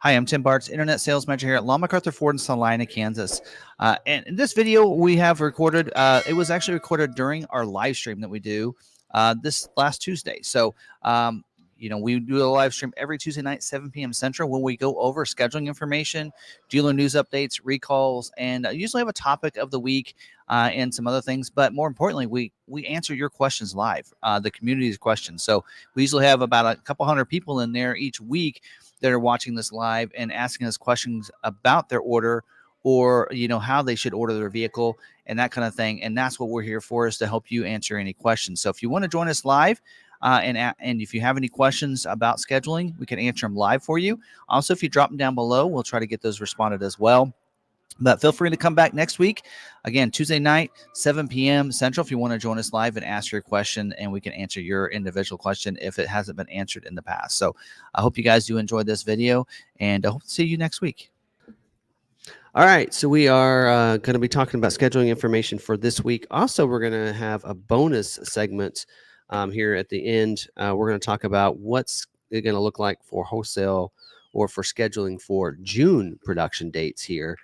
Hi, I'm Tim Bartz, Internet Sales Manager here at McArthur Ford in Salina, Kansas. And in this video we have recorded, it was actually recorded during our live stream that we do this last Tuesday. So, we do a live stream every Tuesday night, 7 p.m. Central, when we go over scheduling information, dealer news updates, recalls, and usually have a topic of the week and some other things. But more importantly, we answer your questions live, the community's questions. So we usually have about a couple hundred people in there each week that are watching this live and asking us questions about their order, or how they should order their vehicle and that kind of thing. And that's what we're here for, is to help you answer any questions. So if you want to join us live, and if you have any questions about scheduling, we can answer them live for you. Also, if you drop them down below, we'll try to get those responded as well. But feel free to come back next week. Again, Tuesday night, 7 p.m. Central, if you want to join us live and ask your question, and we can answer your individual question if it hasn't been answered in the past. So I hope you guys do enjoy this video, and I hope to see you next week. All right, so we are going to be talking about scheduling information for this week. Also, we're going to have a bonus segment here at the end. We're going to talk about what's it going to look like for wholesale or for scheduling for June production dates here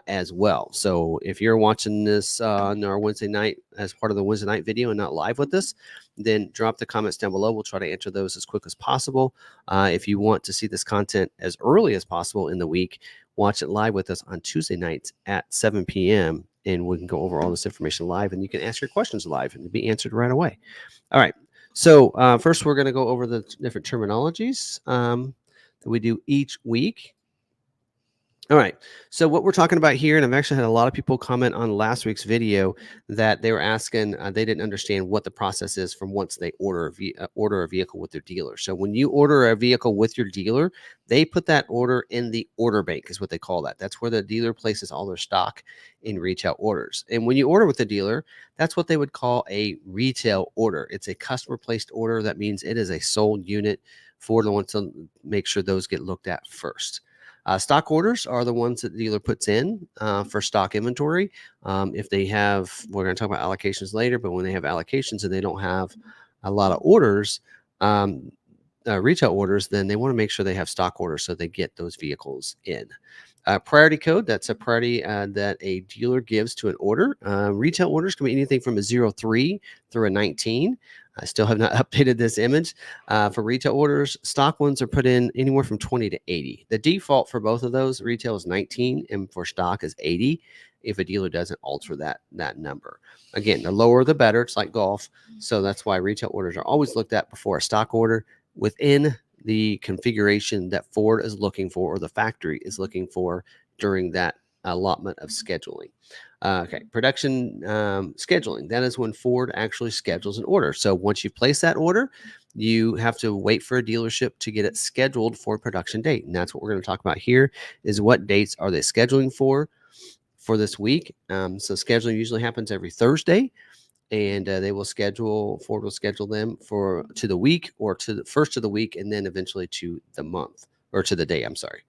as well. So if you're watching this on our Wednesday night as part of the Wednesday night video and not live with us, then drop the comments down below. We'll try to answer those as quick as possible. If you want to see this content as early as possible in the week, watch it live with us on Tuesday nights at 7 p.m. and we can go over all this information live, and you can ask your questions live and be answered right away. All right. So first, we're going to go over the different terminologies that we do each week. All right. So what we're talking about here, and I've actually had a lot of people comment on last week's video that they were asking, they didn't understand what the process is from once they order a vehicle with their dealer. So when you order a vehicle with your dealer, they put that order in the order bank, is what they call that. That's where the dealer places all their stock in retail orders. And when you order with the dealer, that's what they would call a retail order. It's a customer placed order. That means it is a sold unit. Ford wants to make sure those get looked at first. Stock orders are the ones that the dealer puts in for stock inventory. If they have, we're going to talk about allocations later, but when they have allocations and they don't have a lot of orders, retail orders, then they want to make sure they have stock orders so they get those vehicles in. Priority code, that's a priority that a dealer gives to an order. Retail orders can be anything from a 03 through a 19. I still have not updated this image. For retail orders, stock ones are put in anywhere from 20 to 80. The default for both of those, retail is 19 and for stock is 80 if a dealer doesn't alter that number. Again, the lower the better. It's like golf. So that's why retail orders are always looked at before a stock order within the configuration that Ford is looking for or the factory is looking for during that allotment of scheduling. Okay, production scheduling. That is when Ford actually schedules an order. So once you place that order, you have to wait for a dealership to get it scheduled for a production date. And that's what we're going to talk about here, is what dates are they scheduling for this week. So scheduling usually happens every Thursday. And Ford will schedule them to the week, or to the first of the week, and then eventually to the month, or to the day. I'm sorry,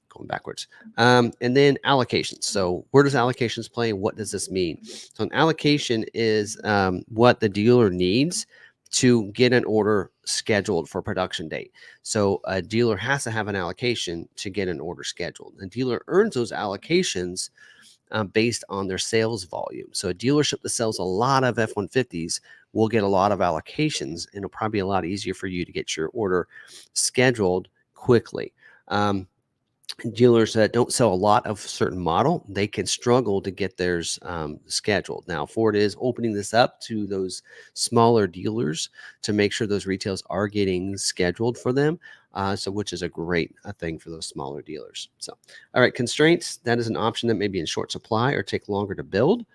going backwards. And then allocations. So where does allocations play? What does this mean? So an allocation is what the dealer needs to get an order scheduled for production date. So a dealer has to have an allocation to get an order scheduled. The dealer earns those allocations based on their sales volume. So a dealership that sells a lot of F-150s will get a lot of allocations, and it'll probably be a lot easier for you to get your order scheduled quickly. Dealers that don't sell a lot of certain model, they can struggle to get theirs scheduled. Now, Ford is opening this up to those smaller dealers to make sure those retails are getting scheduled for them. So which is a great thing for those smaller dealers. So, all right, constraints, that is an option that may be in short supply or take longer to build.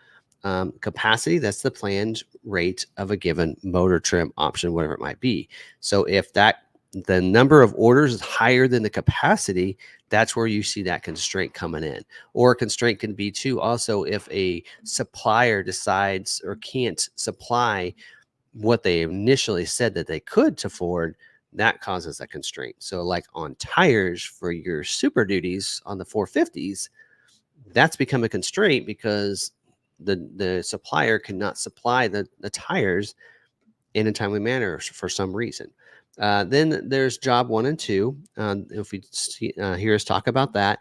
Capacity, that's the planned rate of a given motor trim option, whatever it might be. So if the number of orders is higher than the capacity, that's where you see that constraint coming in. Or a constraint can be too also if a supplier decides or can't supply what they initially said that they could to Ford, that causes a constraint. So like on tires for your Super Duties on the 450s, that's become a constraint because the supplier cannot supply the tires in a timely manner for some reason. Then there's job 1 and 2. If we hear us talk about that,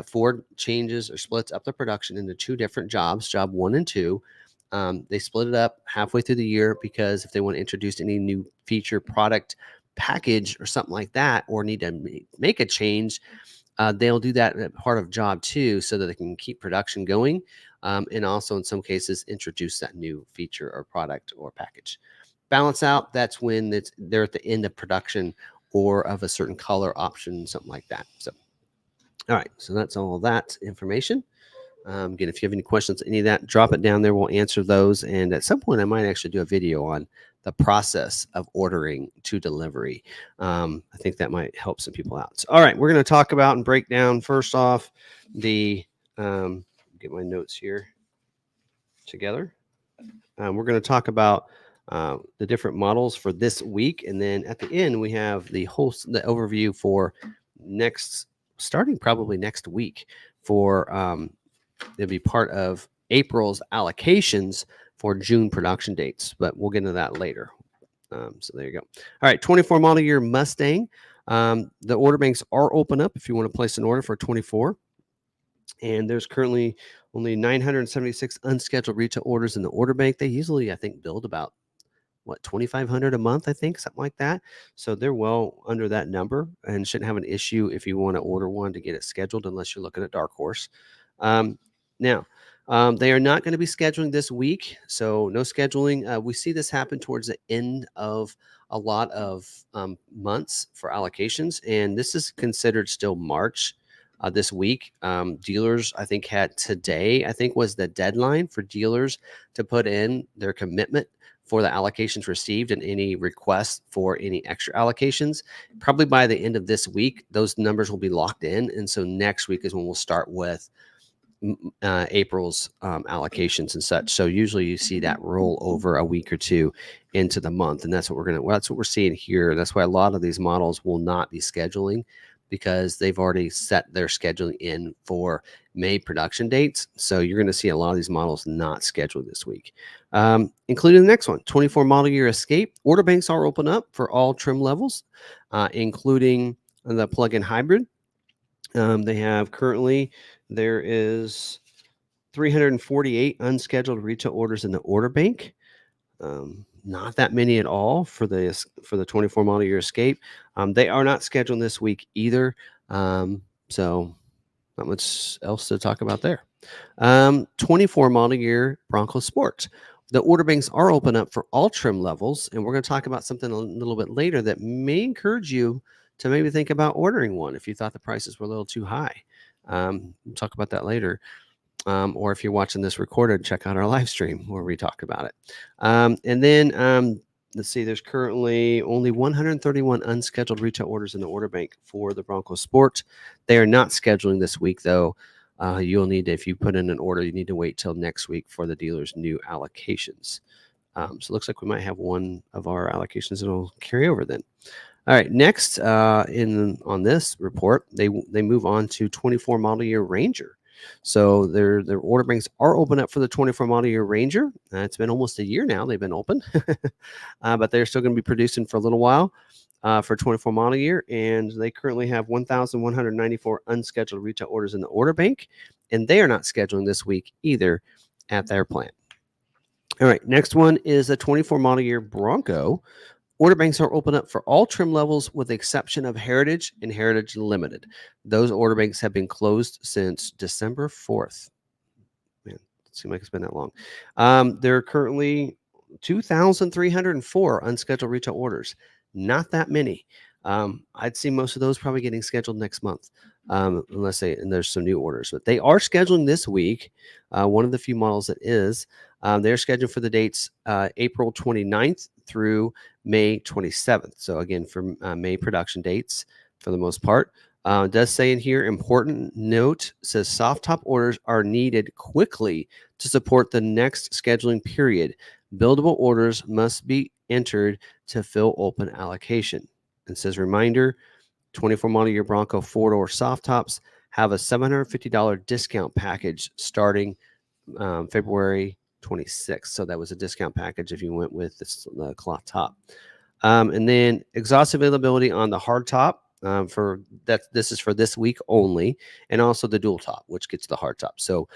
Ford changes or splits up the production into 2 different jobs, job 1 and 2. They split it up halfway through the year because if they want to introduce any new feature, product, package, or something like that, or need to make a change, they'll do that at part of job 2 so that they can keep production going, and also in some cases introduce that new feature or product or package. Balance out, that's when they're at the end of production or of a certain color option, something like that. So, all right, so that's all that information. Again, if you have any questions, any of that, drop it down there. We'll answer those. And at some point, I might actually do a video on the process of ordering to delivery. I think that might help some people out. So, all right, we're going to talk about and break down first off the, get my notes here together. We're going to talk about the different models for this week. And then at the end, we have the overview for starting probably next week for, it'll be part of April's allocations for June production dates, but we'll get into that later. So there you go. All right, 24 model year Mustang. The order banks are open up if you want to place an order for 24. And there's currently only 976 unscheduled retail orders in the order bank. They usually, I think, build about 2,500 a month, I think, something like that. So they're well under that number and shouldn't have an issue if you want to order one to get it scheduled, unless you're looking at Dark Horse. Now, they are not going to be scheduling this week, so no scheduling. We see this happen towards the end of a lot of months for allocations, and this is considered still March. This week, dealers, I think, had today, I think, was the deadline for dealers to put in their commitment for the allocations received and any requests for any extra allocations. Probably by the end of this week, those numbers will be locked in. And so next week is when we'll start with April's allocations and such. So usually you see that roll over a week or two into the month. And that's what that's what we're seeing here. That's why a lot of these models will not be scheduling, because they've already set their scheduling in for May production dates. So you're going to see a lot of these models not scheduled this week, including the next one, 24 model year Escape. Order banks are open up for all trim levels, including the plug-in hybrid. They have currently, there is 348 unscheduled retail orders in the order bank. Not that many at all for the 24 model year Escape. They are not scheduled this week either. So not much else to talk about there. 24 model year Bronco Sport. The order banks are open up for all trim levels, and we're going to talk about something a little bit later that may encourage you to maybe think about ordering one if you thought the prices were a little too high. We'll talk about that later. Or if you're watching this recorded, check out our live stream where we talk about it. And then let's see, there's currently only 131 unscheduled retail orders in the order bank for the Bronco Sport. They are not scheduling this week, though. You'll need to, if you put in an order, you need to wait till next week for the dealer's new allocations. So it looks like we might have one of our allocations that will carry over then. All right, next on this report, they move on to 24 model year Ranger. So their order banks are open up for the 24 model year Ranger. It's been almost a year now they've been open, but they're still going to be producing for a little while for 24 model year. And they currently have 1,194 unscheduled retail orders in the order bank, and they are not scheduling this week either at their plant. All right, next one is a 24 model year Bronco. Order banks are open up for all trim levels with the exception of Heritage and Heritage Limited. Those order banks have been closed since December 4th. Man, it seems like it's been that long. There are currently 2,304 unscheduled retail orders. Not that many. I'd see most of those probably getting scheduled next month, unless there's some new orders. But they are scheduling this week. One of the few models that is. They're scheduled for the dates April 29th through May 27th. So again, for May production dates for the most part. It does say in here, important note, says soft top orders are needed quickly to support the next scheduling period. Buildable orders must be entered to fill open allocation. It says reminder, 24 model year Bronco 4-door soft tops have a $750 discount package starting February 26th. So that was a discount package if you went with the cloth top. And then exhaust availability on the hard top for that. This is for this week only, and also the dual top, which gets the hard top. So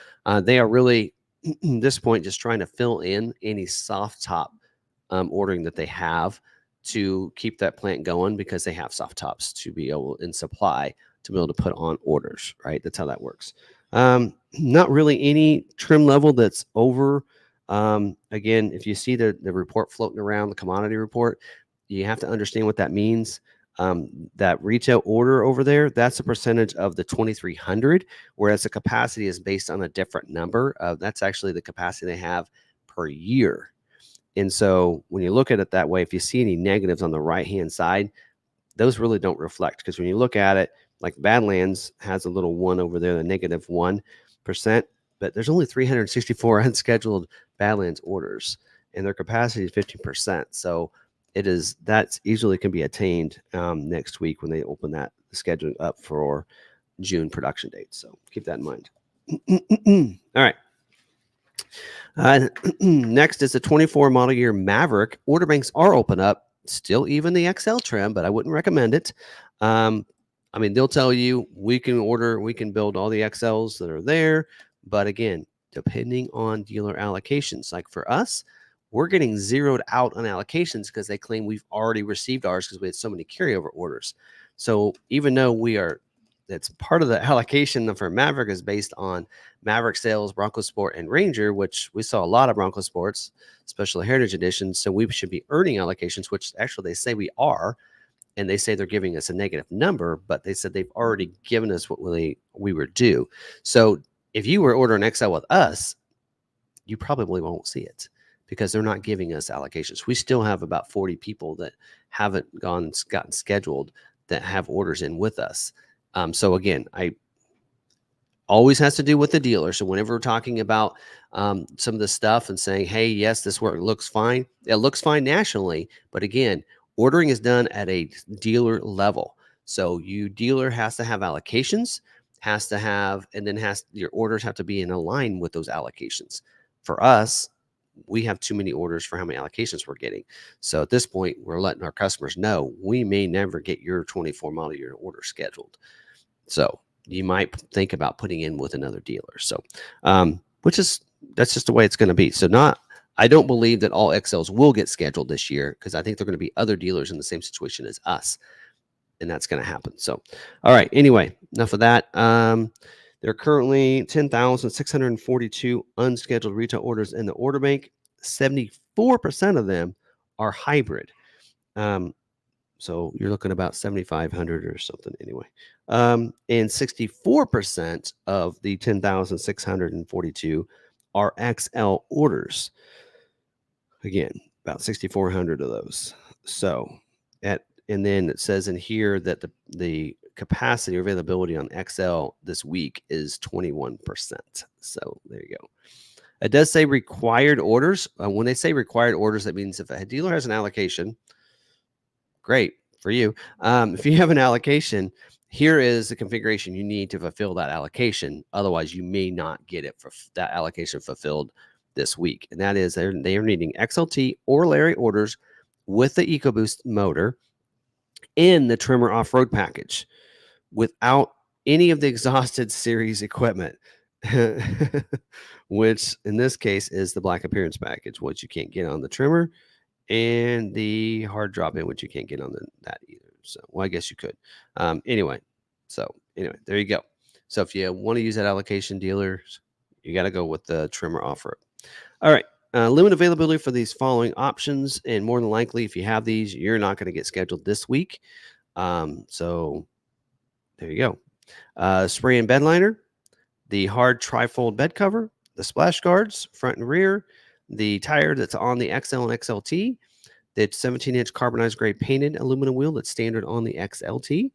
they are really at this point just trying to fill in any soft top ordering that they have to keep that plant going, because they have soft tops to be able in supply to be able to put on orders. Right, that's how that works. Not really any trim level that's over. Again, if you see the report floating around, the commodity report, you have to understand what that means. That retail order over there, that's a percentage of the 2,300, whereas the capacity is based on a different number. That's actually the capacity they have per year. And so when you look at it that way, if you see any negatives on the right-hand side, those really don't reflect, because when you look at it, like Badlands has a little one over there, the -1%, but there's only 364 unscheduled Badlands orders, and their capacity is 15%. So that's easily can be attained next week when they open that scheduling up for June production dates. So keep that in mind. All right. Next is the 24 model year Maverick. Order banks are open up. Still even the XL trim, but I wouldn't recommend it. I mean, they'll tell you we can build all the XLs that are there. But again, depending on dealer allocations, like for us, we're getting zeroed out on allocations because they claim we've already received ours because we had so many carryover orders. So even though that's part of the allocation for Maverick is based on Maverick sales, Bronco Sport, and Ranger, which we saw a lot of Bronco Sports, special heritage editions. So we should be earning allocations, which actually they say we are. And they say they're giving us a negative number, but they said they've already given us what we were due. So if you were ordering XL with us, you probably won't see it because they're not giving us allocations. We still have about 40 people that haven't gotten scheduled that have orders in with us. So again, always has to do with the dealer. So whenever we're talking about some of the stuff and saying, hey, yes, this work looks fine. It looks fine nationally. But again, ordering is done at a dealer level. So dealer has to have allocations, and then your orders have to be in line with those allocations. For us, we have too many orders for how many allocations we're getting. So at this point, we're letting our customers know we may never get your 24 model year order scheduled. So you might think about putting in with another dealer. So, that's just the way it's going to be. So I don't believe that all XLs will get scheduled this year, because I think they're going to be other dealers in the same situation as us, and that's going to happen. So, all right. Anyway, enough of that. There are currently 10,642 unscheduled retail orders in the order bank. 74% of them are hybrid. So you're looking about 7,500 or something anyway. And 64% of the 10,642 are XL orders. Again, about 6,400 of those. So and then it says in here that the capacity or availability on XL this week is 21%. So there you go. It does say required orders. When they say required orders, that means if a dealer has an allocation, great for you. If you have an allocation, here is the configuration you need to fulfill that allocation. Otherwise, you may not get it for that allocation fulfilled this week. And that is they are needing XLT or Larry orders with the EcoBoost motor in the trimmer off-road package without any of the exhausted series equipment, which in this case is the black appearance package, which you can't get on the trimmer, and the hard drop in, which you can't get on that either. So, well, I guess you could. Anyway, there you go. So if you want to use that allocation, dealers, you got to go with the trimmer off-road. All right. Limit availability for these following options, and more than likely, if you have these, you're not going to get scheduled this week. So there you go. Spray and bed liner, the hard trifold bed cover, the splash guards, front and rear, the tire that's on the XL and XLT, the 17-inch carbonized gray painted aluminum wheel that's standard on the XLT.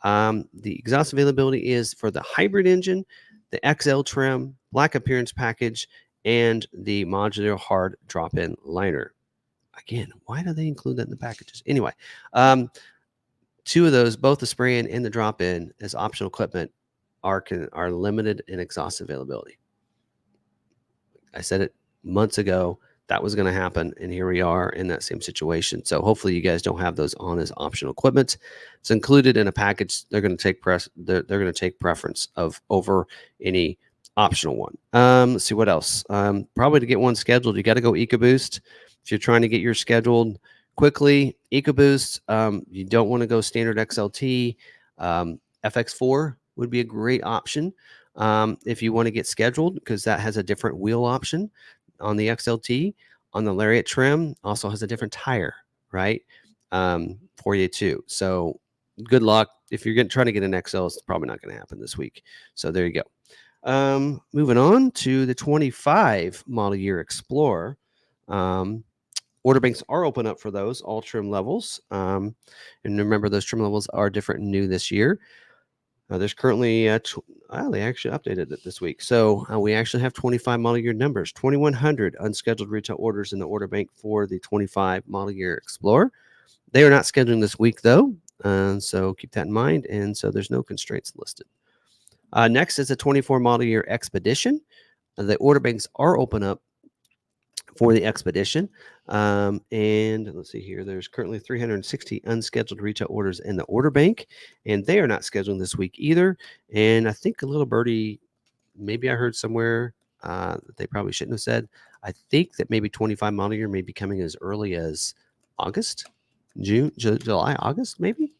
The exhaust availability is for the hybrid engine, the XL trim, black appearance package, and the modular hard drop-in liner. Again, why do they include that in the packages? Anyway, two of those, both the spray-in and the drop-in as optional equipment, are limited in exhaust availability. I said it months ago. that was going to happen, and here we are in that same situation. So hopefully you guys don't have those on as optional equipment. It's included in a package. They're going to take they're going to take preference of over any optional one. Let's see what else. Probably to get one scheduled, you got to go EcoBoost. If you're trying to get yours scheduled quickly, EcoBoost. You don't want to go standard XLT. FX4 would be a great option if you want to get scheduled, because that has a different wheel option on the XLT. On the Lariat trim, also has a different tire, right? For you too. So good luck. If you're trying to get an XL, it's probably not going to happen this week. So there you go. Moving on to the 25 model year Explorer. Order banks are open up for those, all trim levels. And remember, those trim levels are different and new this year. There's currently, they actually updated it this week. So we actually have 25 model year numbers, 2,100 unscheduled retail orders in the order bank for the 25 model year Explorer. They are not scheduling this week, though. So keep that in mind. And so there's no constraints listed. Next is a 24 model year Expedition. The order banks are open up for the Expedition. And let's see here. There's currently 360 unscheduled retail orders in the order bank, and they are not scheduling this week either. And I think a little birdie, maybe I heard somewhere that they probably shouldn't have said. I think that maybe 25 model year may be coming as early as August, June, July, August, maybe.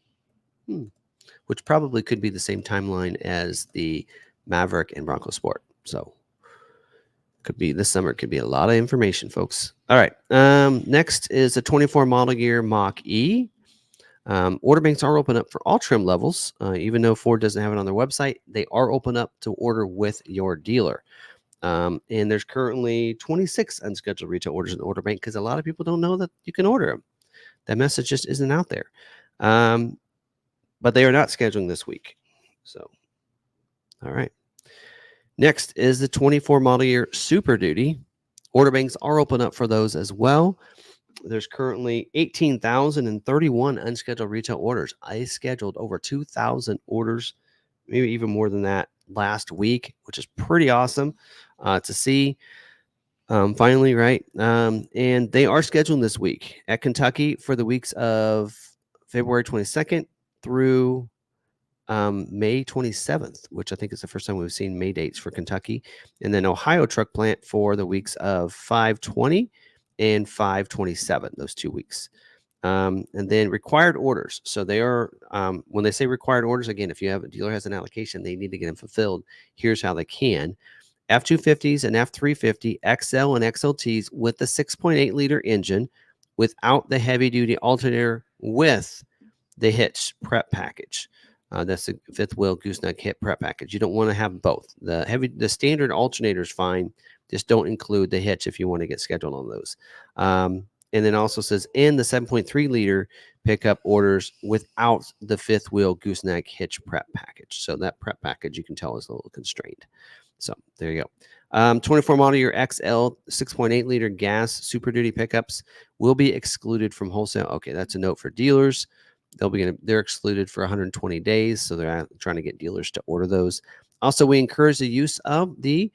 Which probably could be the same timeline as the Maverick and Bronco Sport. So could be this summer. Could be a lot of information, folks. All right. Next is a 24 model year Mach-E. Order banks are open up for all trim levels. Even though Ford doesn't have it on their website, they are open up to order with your dealer. And there's currently 26 unscheduled retail orders in the order bank, because a lot of people don't know that you can order them. That message just isn't out there. But they are not scheduling this week. So, all right. Next is the 24 model year Super Duty. Order banks are open up for those as well. There's currently 18,031 unscheduled retail orders. I scheduled over 2,000 orders, maybe even more than that, last week, which is pretty awesome to see. Finally, right? And they are scheduling this week at Kentucky for the weeks of February 22nd through May 27th, which I think is the first time we've seen May dates for Kentucky. And then Ohio truck plant for the weeks of 5/20 and 5/27, those 2 weeks. And then required orders. So they are, when they say required orders, again, if you have a dealer has an allocation, they need to get them fulfilled. Here's how they can. F250s and F350 XL and XLTs with the 6.8 liter engine without the heavy duty alternator with the hitch prep package. That's the fifth wheel gooseneck hip prep package. You don't want to have both. The standard alternator is fine. Just don't include the hitch if you want to get scheduled on those. And then also says in the 7.3 liter pickup orders without the fifth wheel gooseneck hitch prep package. So that prep package, you can tell, is a little constrained. So there you go. 24 model year XL 6.8 liter gas Super Duty pickups will be excluded from wholesale. Okay, that's a note for dealers. They're excluded for 120 days, so they're trying to get dealers to order those. Also, we encourage the use of the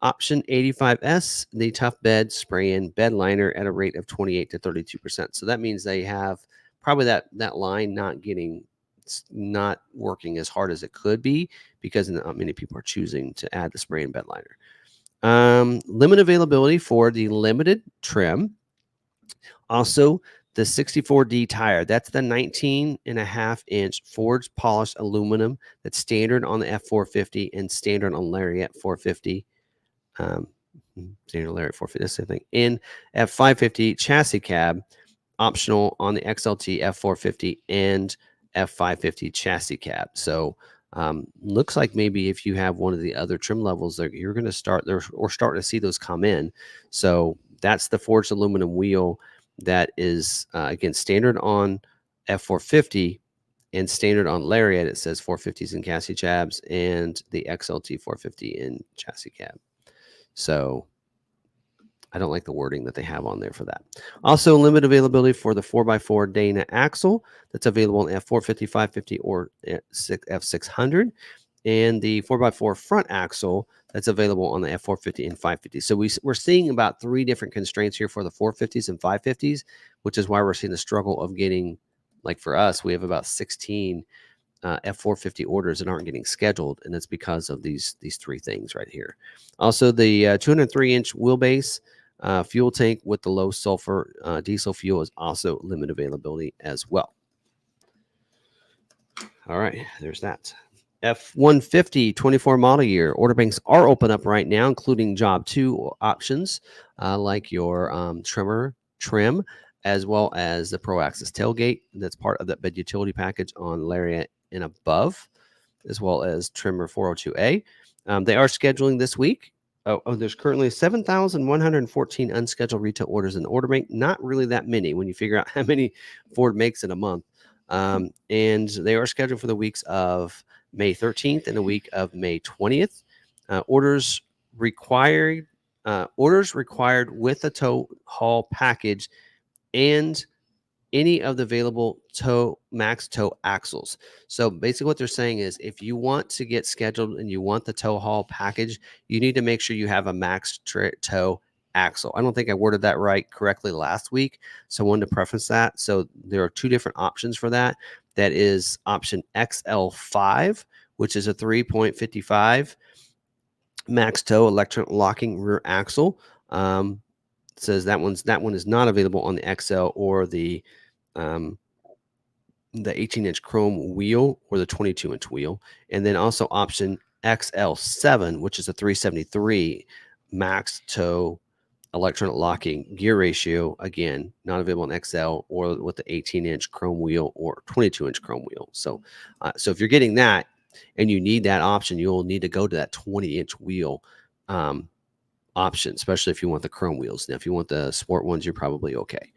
option 85S, the tough bed spray-in bed liner at a rate of 28 to 32%. So that means they have probably that line not working as hard as it could be, because not many people are choosing to add the spray-in bed liner. Limited availability for the limited trim. Also, the 64D tire, that's the 19.5-inch forged polished aluminum that's standard on the F450 and standard on Lariat 450. Standard Lariat 450, that's the thing. In F550 chassis cab, optional on the XLT F450 and F550 chassis cab. So looks like maybe if you have one of the other trim levels, you're going to start there or starting to see those come in. So that's the forged aluminum wheel. That is, again, standard on F450 and standard on Lariat. It says 450s in chassis cabs and the XLT 450 in chassis cab. So I don't like the wording that they have on there for that. Also, limited availability for the 4x4 Dana axle that's available in F450, 550, or F600. and the 4x4 front axle that's available on the F450 and 550. So we're seeing about 3 different constraints here for the 450s and 550s, which is why we're seeing the struggle of getting, like for us, we have about 16 F450 orders that aren't getting scheduled, and it's because of these 3 things right here. Also, the 203-inch wheelbase fuel tank with the low sulfur diesel fuel is also limited availability as well. All right, there's that. F-150 24 model year order banks are open up right now, including job 2 options like your trim, as well as the Pro Access tailgate. That's part of that bed utility package on Lariat and above, as well as trimmer 402A. They are scheduling this week. There's currently 7,114 unscheduled retail orders in the order bank. Not really that many when you figure out how many Ford makes in a month. And they are scheduled for the weeks of May 13th and the week of May 20th. Orders required with a tow haul package and any of the available max tow axles. So basically what they're saying is if you want to get scheduled and you want the tow haul package, you need to make sure you have a max tow axle. I don't think I worded that correctly last week, so I wanted to preface that. So there are 2 different options for that. That is option XL5, which is a 3.55 max tow electric locking rear axle. Says that one is not available on the XL or the 18-inch chrome wheel or the 22-inch wheel. And then also option XL7, which is a 373 max tow electronic locking gear ratio. Again, not available in XL or with the 18-inch chrome wheel or 22-inch chrome wheel. So if you're getting that and you need that option, you'll need to go to that 20-inch wheel option, especially if you want the chrome wheels. Now, if you want the sport ones, you're probably okay.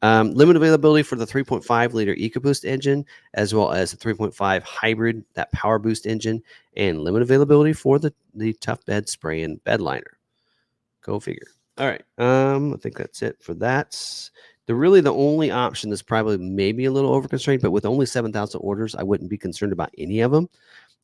Limited availability for the 3.5 liter EcoBoost engine, as well as the 3.5 hybrid, that Power Boost engine, and limited availability for the Tough Bed spray and bed liner. Go figure. All right. I think that's it for that. The only option that's probably maybe a little over constrained, but with only 7,000 orders, I wouldn't be concerned about any of them.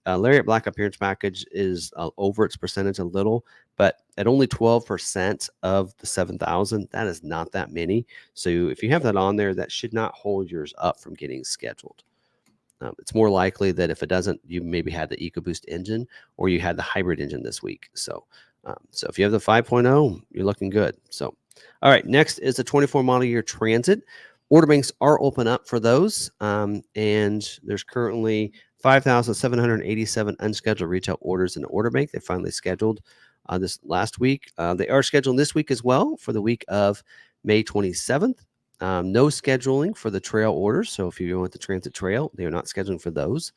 Lariat Black Appearance Package is over its percentage a little, but at only 12% of the 7,000, that is not that many. So if you have that on there, that should not hold yours up from getting scheduled. It's more likely that if it doesn't, you maybe had the EcoBoost engine or you had the hybrid engine this week. So if you have the 5.0, you're looking good. So, all right, next is the 24 model year Transit. Order banks are open up for those, and there's currently 5,787 unscheduled retail orders in the order bank. They finally scheduled this last week. They are scheduling this week as well for the week of May 27th. No scheduling for the trail orders. So if you want the Transit Trail, they are not scheduling for those.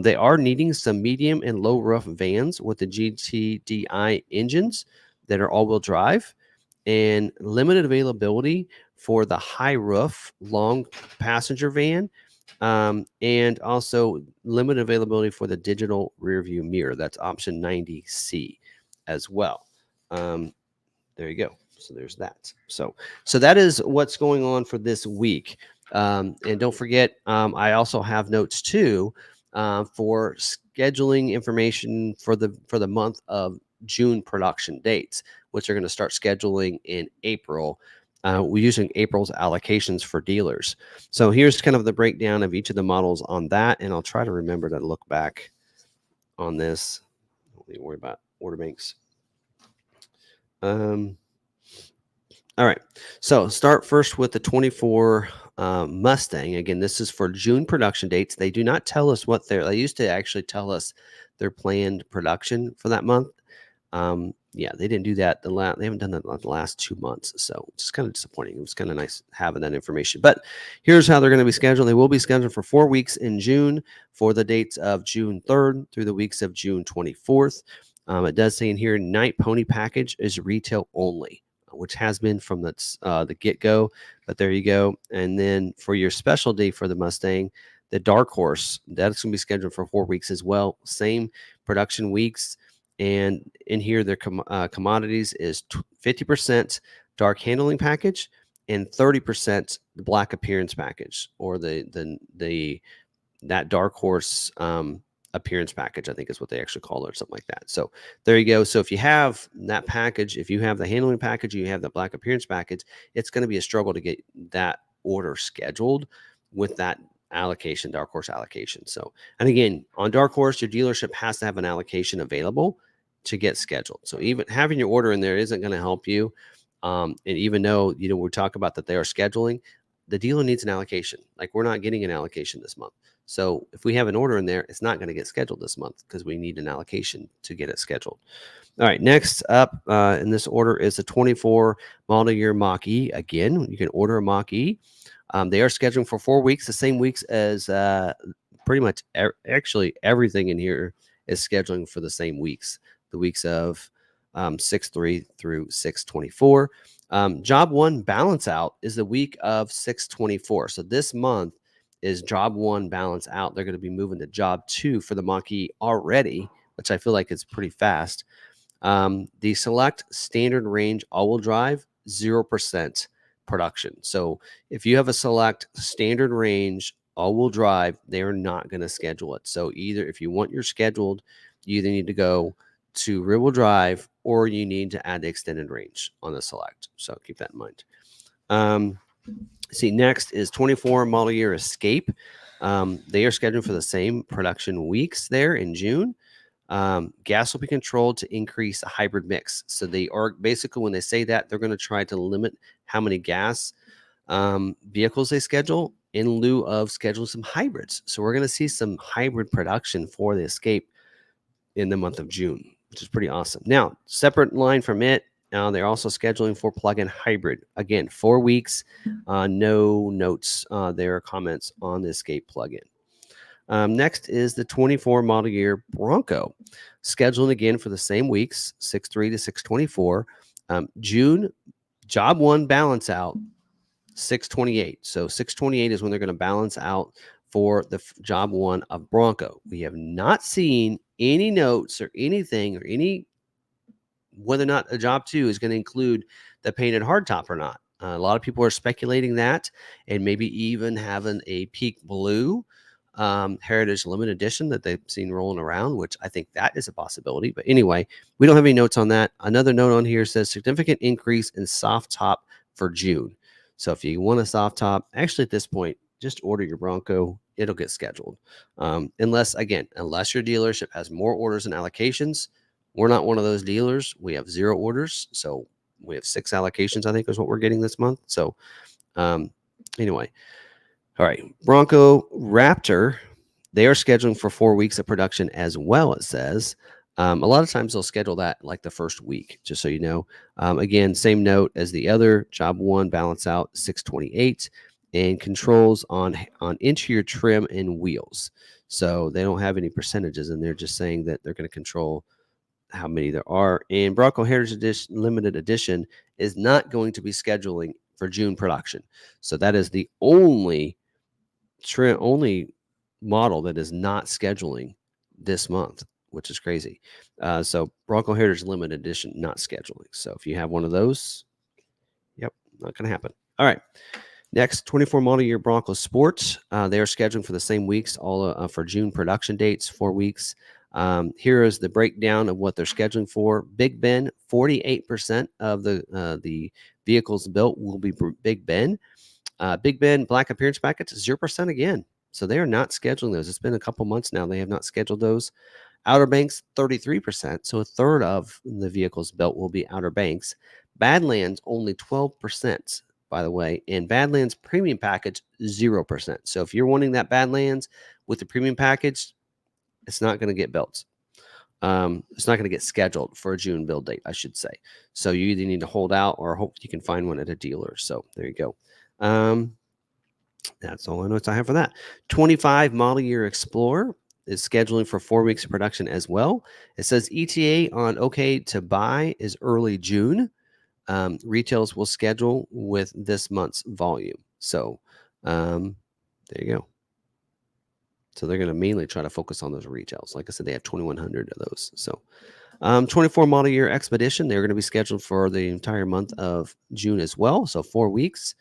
They are needing some medium and low roof vans with the GTDI engines that are all-wheel drive, and limited availability for the high roof long passenger van, and also limited availability for the digital rear view mirror. That's option 90C as well. There you go. So there's that. So that is what's going on for this week. And don't forget, I also have notes too for scheduling information for the month of June production dates, which are going to start scheduling in April. We're using April's allocations for dealers. So here's kind of the breakdown of each of the models on that, and I'll try to remember to look back on this. Don't need to worry about order banks. All right, so start first with the 24 Mustang. Again, this is for June production dates. They do not tell us what they used to actually tell us their planned production for that month. Yeah, they didn't do that. They haven't done that the last 2 months, so it's kind of disappointing. It was kind of nice having that information. But here's how they're going to be scheduled. They will be scheduled for 4 weeks in June for the dates of June 3rd through the weeks of June 24th. It does say in here, Night Pony package is retail only, which has been from the get-go, but there you go. And then for your specialty for the Mustang, the Dark Horse, that's going to be scheduled for 4 weeks as well. Same production weeks. And in here, their commodities is 50% dark handling package and 30% the black appearance package, or that Dark Horse appearance package, I think is what they actually call it, or something like that. So there you go. So if you have that package, if you have the handling package, you have the black appearance package, it's going to be a struggle to get that order scheduled with that allocation, Dark Horse allocation. So, and again, on Dark Horse, your dealership has to have an allocation available to get scheduled. So even having your order in there isn't going to help you. And even though, we talk about that they are scheduling, the dealer needs an allocation. Like, we're not getting an allocation this month. So if we have an order in there, it's not going to get scheduled this month because we need an allocation to get it scheduled. All right, next up in this order is the 24 model year Mach-E. Again, you can order a Mach-E. They are scheduling for 4 weeks, the same weeks as pretty much actually everything in here is scheduling for the same weeks, the weeks of 6/3 through 6/24. Job 1 balance out is the week of 6/24. So this month is job 1 balance out. They're going to be moving to job 2 for the Mach-E already, which I feel like is pretty fast. The select standard range all-wheel drive, 0% production. So if you have a select standard range all-wheel drive, they are not going to schedule it. So either if you want your scheduled, you either need to go to rear-wheel drive or you need to add the extended range on the select. So keep that in mind. See, next is 24 model year Escape. They are scheduled for the same production weeks there in June. Gas will be controlled to increase a hybrid mix. So they are basically, when they say that, they're going to try to limit how many gas vehicles they schedule in lieu of scheduling some hybrids. So we're going to see some hybrid production for the Escape in the month of June, which is pretty awesome. Now, separate line from it, they're also scheduling for plug-in hybrid. Again, 4 weeks, no notes, there are comments on the Escape plug-in. Next is the 24 model year Bronco, scheduling again for the same weeks, 6/3 to 6/24. June, job 1 balance out, 6/28. So 6/28 is when they're going to balance out for the job 1 of Bronco. We have not seen any notes or anything or any whether or not a job 2 is going to include the painted hardtop or not. A lot of people are speculating that, and maybe even having a peak blue Heritage Limited Edition that they've seen rolling around, which I think that is a possibility. But anyway, we don't have any notes on that. Another note on here says significant increase in soft top for June. So if you want a soft top, actually at this point, just order your Bronco. It'll get scheduled. Unless your dealership has more orders and allocations. We're not one of those dealers. We have 0 orders. So we have 6 allocations, I think is what we're getting this month. So anyway. All right, Bronco Raptor, they are scheduling for 4 weeks of production as well, it says. A lot of times they'll schedule that like the first week, just so you know. Again, same note as the other, job 1 balance out 6/28, and controls on interior trim and wheels. So they don't have any percentages, and they're just saying that they're going to control how many there are. And Bronco Heritage Limited Edition is not going to be scheduling for June production. So that is the only model that is not scheduling this month, which is crazy. So Bronco Heritage Limited Edition not scheduling. So if you have one of those, yep, not going to happen. All right. Next, 24 model year Bronco Sport. They are scheduling for the same weeks, all for June production dates, 4 weeks. Here is the breakdown of what they're scheduling for. Big Ben, 48% of the vehicles built will be Big Ben. Big Ben black appearance package, 0% again. So they are not scheduling those. It's been a couple months now. They have not scheduled those. Outer Banks, 33%. So a third of the vehicles built will be Outer Banks. Badlands, only 12%, by the way. And Badlands premium package, 0%. So if you're wanting that Badlands with the premium package, it's not going to get built. It's not going to get scheduled for a June build date, I should say. So you either need to hold out or hope you can find one at a dealer. So there you go. That's all the notes I have for that. 25 model year Explorer is scheduling for 4 weeks of production as well. It says ETA on okay to buy is early June. Retails will schedule with this month's volume. So there you go. So they're going to mainly try to focus on those retails. Like I said, they have 2,100 of those. So 24 model year Expedition, they're going to be scheduled for the entire month of June as well. So 4 weeks.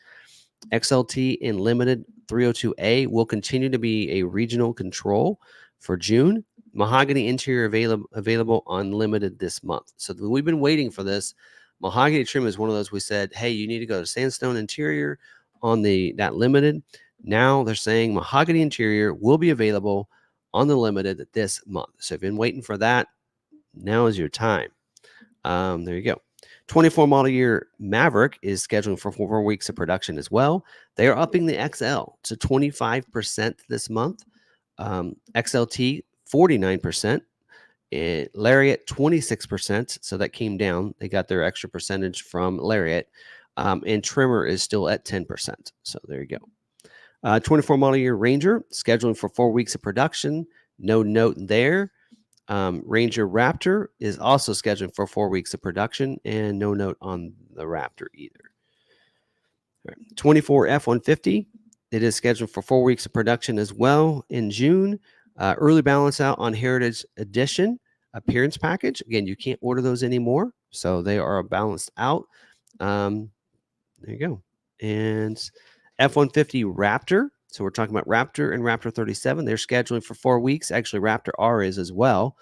XLT in limited 302A will continue to be a regional control for June. Mahogany interior available unlimited this month. So we've been waiting for this. Mahogany trim is one of those we said, hey, you need to go to sandstone interior on that limited. Now they're saying mahogany interior will be available on the limited this month. So if you've been waiting for that, now is your time. There you go. 24 model year Maverick is scheduled for 4 weeks of production as well. They are upping the XL to 25% this month. XLT 49%. Lariat 26%. So that came down. They got their extra percentage from Lariat. And Trimmer is still at 10%. So there you go. 24 model year Ranger scheduling for 4 weeks of production. No note there. Ranger Raptor is also scheduled for 4 weeks of production, and no note on the Raptor either. Right. 24 F-150, it is scheduled for 4 weeks of production as well in June. Early balance out on Heritage Edition appearance package. Again, you can't order those anymore, so they are balanced out. There you go. And F-150 Raptor. So we're talking about Raptor and Raptor 37. They're scheduling for 4 weeks. Actually, Raptor R is as well.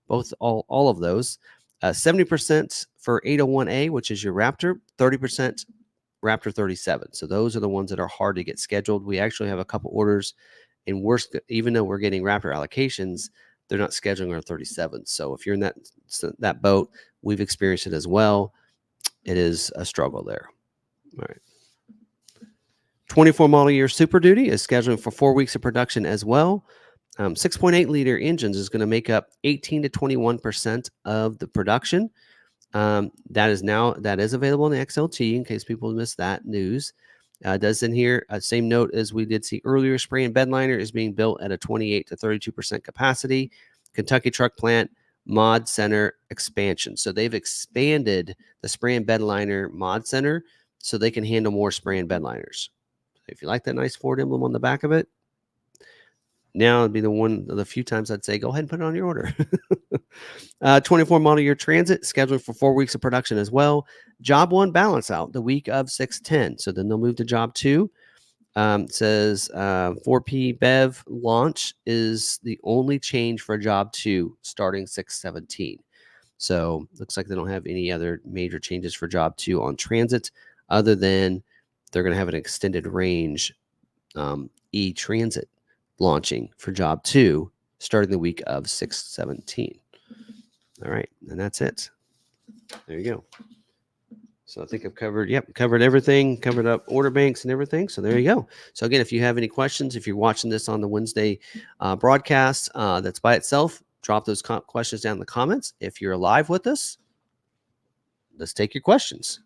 All of those. 70% for 801A, which is your Raptor. 30% Raptor 37. So those are the ones that are hard to get scheduled. We actually have a couple orders, and even though we're getting Raptor allocations, they're not scheduling our 37. So if you're in that boat, we've experienced it as well. It is a struggle there. All right. 24 model year Super Duty is scheduling for 4 weeks of production as well. 6.8 liter engines is going to make up 18 to 21% of the production. That is available in the XLT in case people missed that news. Does in here, same note as we did see earlier, spray and bed liner is being built at a 28 to 32% capacity. Kentucky Truck Plant Mod Center expansion. So they've expanded the spray and bed liner mod center so they can handle more spray and bed liners. If you like that nice Ford emblem on the back of it, now it'd be one of the few times I'd say, go ahead and put it on your order. 24 model year Transit scheduled for 4 weeks of production as well. Job 1 balance out the week of 6/10. So then they'll move to Job 2. Says 4P BEV launch is the only change for Job 2 starting 6/17. So looks like they don't have any other major changes for Job 2 on Transit other than they're going to have an extended range e-Transit launching for Job 2 starting the week of 6/17. All right, and that's it. There you go. So I think I've covered everything, covered up order banks and everything. So there you go. So again, if you have any questions, if you're watching this on the Wednesday broadcast that's by itself, drop those questions down in the comments. If you're live with us, let's take your questions.